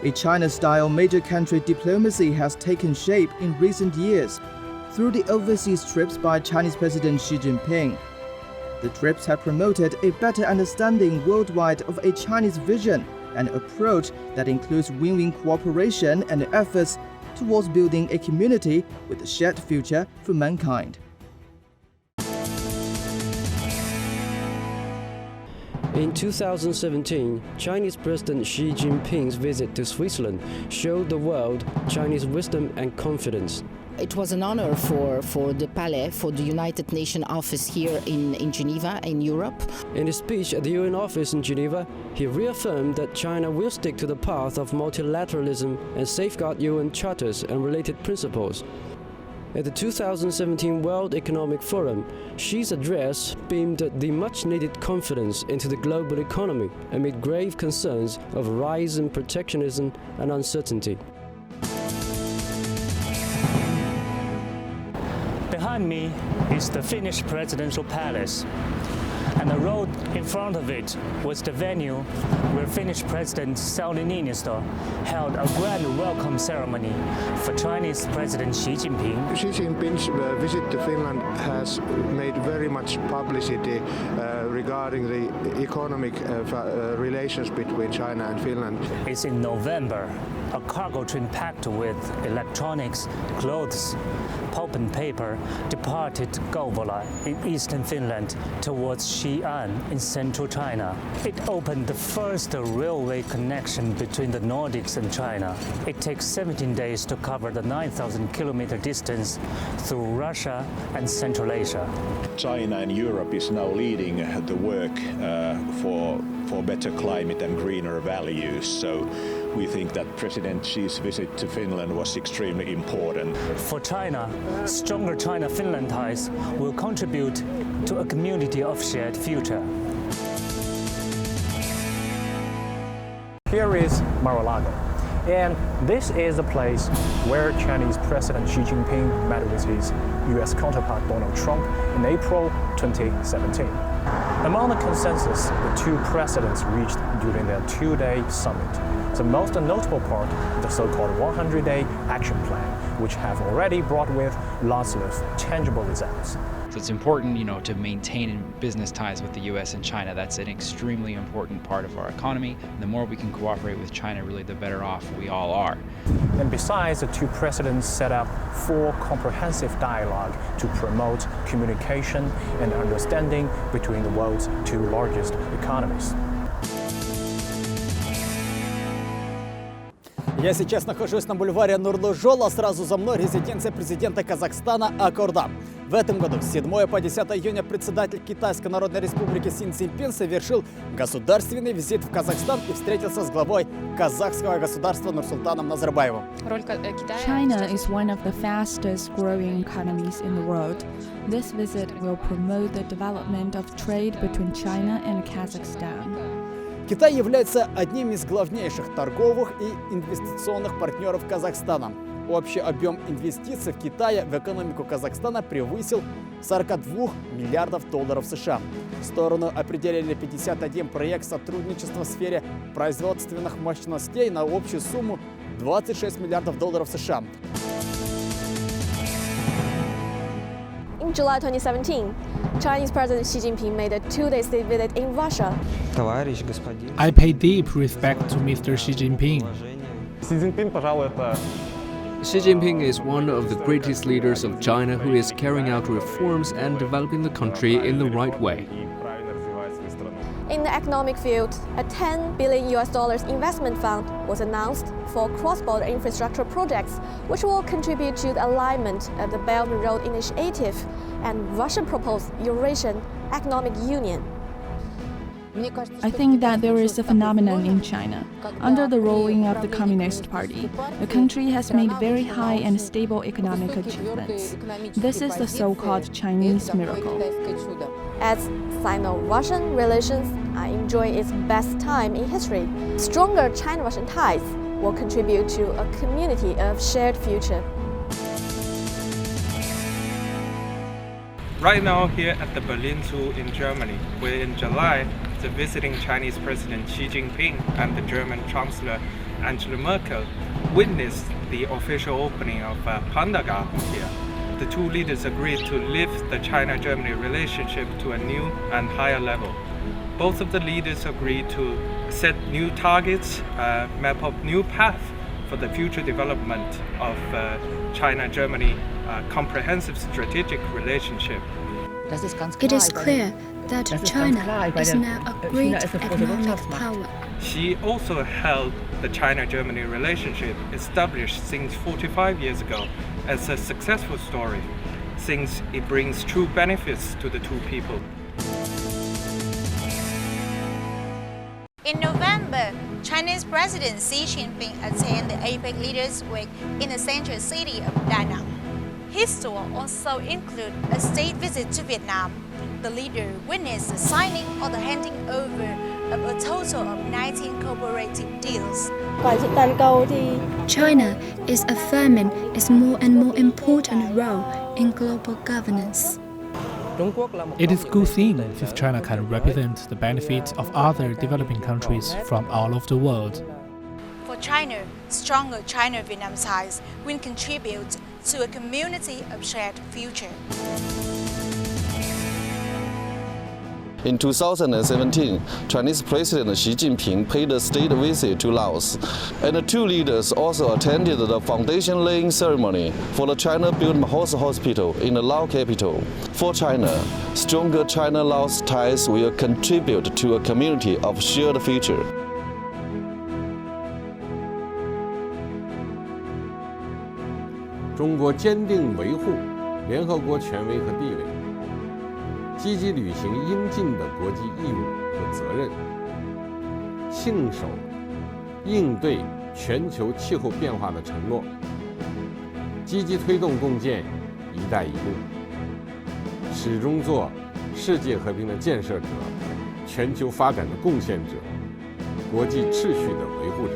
A China-style major country diplomacy has taken shape in recent years through the overseas trips by Chinese President Xi Jinping. The trips have promoted a better understanding worldwide of a Chinese vision and approach that includes win-win cooperation and efforts towards building a community with a shared future for mankind. In 2017, Chinese President Xi Jinping's visit to Switzerland showed the world Chinese wisdom and confidence. It was an honor for the Palais, for the United Nations office here in Geneva, in Europe. In his speech at the UN office in Geneva, he reaffirmed that China will stick to the path of multilateralism and safeguard UN charters and related principles. At the 2017 World Economic Forum, Xi's address beamed the much-needed confidence into the global economy amid grave concerns of rising protectionism and uncertainty. Behind me is the Finnish presidential palace, and the road in front of it was the venue where Finnish President Sauli Niinistö held a grand welcome ceremony for Chinese President Xi Jinping. Xi Jinping's visit to Finland has made very much publicity regarding the economic relations between China and Finland. It's in November. A cargo train packed with electronics, clothes, pulp and paper departed Kouvola in eastern Finland towards Xi'an in central China. It opened the first railway connection between the Nordics and China. It takes 17 days to cover the 9,000-kilometer distance through Russia and Central Asia. China and Europe is now leading the work for better climate and greener values. So we think that President Xi's visit to Finland was extremely important. For China, stronger China-Finland ties will contribute to a community of shared future. Here is Mar-a-Lago, and this is the place where Chinese President Xi Jinping met with his US counterpart Donald Trump in April 2017. Among the consensus the two presidents reached during their two-day summit, the most notable part, the so-called 100-day action plan, which have already brought with lots of tangible results. So it's important, to maintain business ties with the US and China. That's an extremely important part of our economy. The more we can cooperate with China, really the better off we all are. And besides, the two presidents set up 4 comprehensive dialogue to promote communication and understanding between the world's 2 largest economies. Я сейчас нахожусь на бульваре Нурлы-Жола, сразу за мной резиденция президента Казахстана Акорда. В этом году с 7 по 10 июня председатель Китайской Народной Республики Си Цзиньпин совершил государственный визит в Казахстан и встретился с главой казахского государства Нурсултаном Назарбаевым. China is one of the fastest growing economies in the world. This visit will promote the development of trade between China and Kazakhstan. Китай является одним из главнейших торговых и инвестиционных партнеров Казахстана. Общий объем инвестиций в Китае в экономику Казахстана превысил 42 миллиардов долларов США. В сторону определили 51 проект сотрудничества в сфере производственных мощностей на общую сумму 26 миллиардов долларов США. In July 2017, Chinese President Xi Jinping made a 2-day state visit in Russia. I pay deep respect to Mr. Xi Jinping. Xi Jinping is one of the greatest leaders of China who is carrying out reforms and developing the country in the right way. In the economic field, a $10 billion investment fund was announced for cross-border infrastructure projects, which will contribute to the alignment of the Belt and Road Initiative and Russian proposed Eurasian Economic Union. I think that there is a phenomenon in China. Under the ruling of the Communist Party, the country has made very high and stable economic achievements. This is the so-called Chinese miracle. As Sino-Russian relations are enjoying its best time in history, stronger China-Russian ties will contribute to a community of shared future. Right now here at the Berlin Zoo in Germany, where in July the visiting Chinese President Xi Jinping and the German Chancellor Angela Merkel witnessed the official opening of Panda Garden here. The two leaders agreed to lift the China-Germany relationship to a new and higher level. Both of the leaders agreed to set new targets, map up new path for the future development of China-Germany comprehensive strategic relationship. It is clear that China is now a great economic power. She also held the China-Germany relationship established since 45 years ago as a successful story, since it brings true benefits to the two people. In November, Chinese President Xi Jinping attended the APEC Leaders Week in the central city of Da Nang. His tour also included a state visit to Vietnam. The leader witnessed the signing or the handing over of a total of 19 cooperative deals. China is affirming its more and more important role in global governance. It is a good thing if China can represent the benefits of other developing countries from all over the world. For China, stronger China-Vietnam ties will contribute to a community of shared future. In 2017, Chinese President Xi Jinping paid a state visit to Laos, and the two leaders also attended the foundation-laying ceremony for the China-built Mahosa Hospital in the Lao capital. For China, stronger China-Laos ties will contribute to a community of shared future. 中国坚定维护联合国权威和地位，积极履行应尽的国际义务和责任，信守应对全球气候变化的承诺，积极推动共建“一带一路”，始终做世界和平的建设者、全球发展的贡献者、国际秩序的维护者。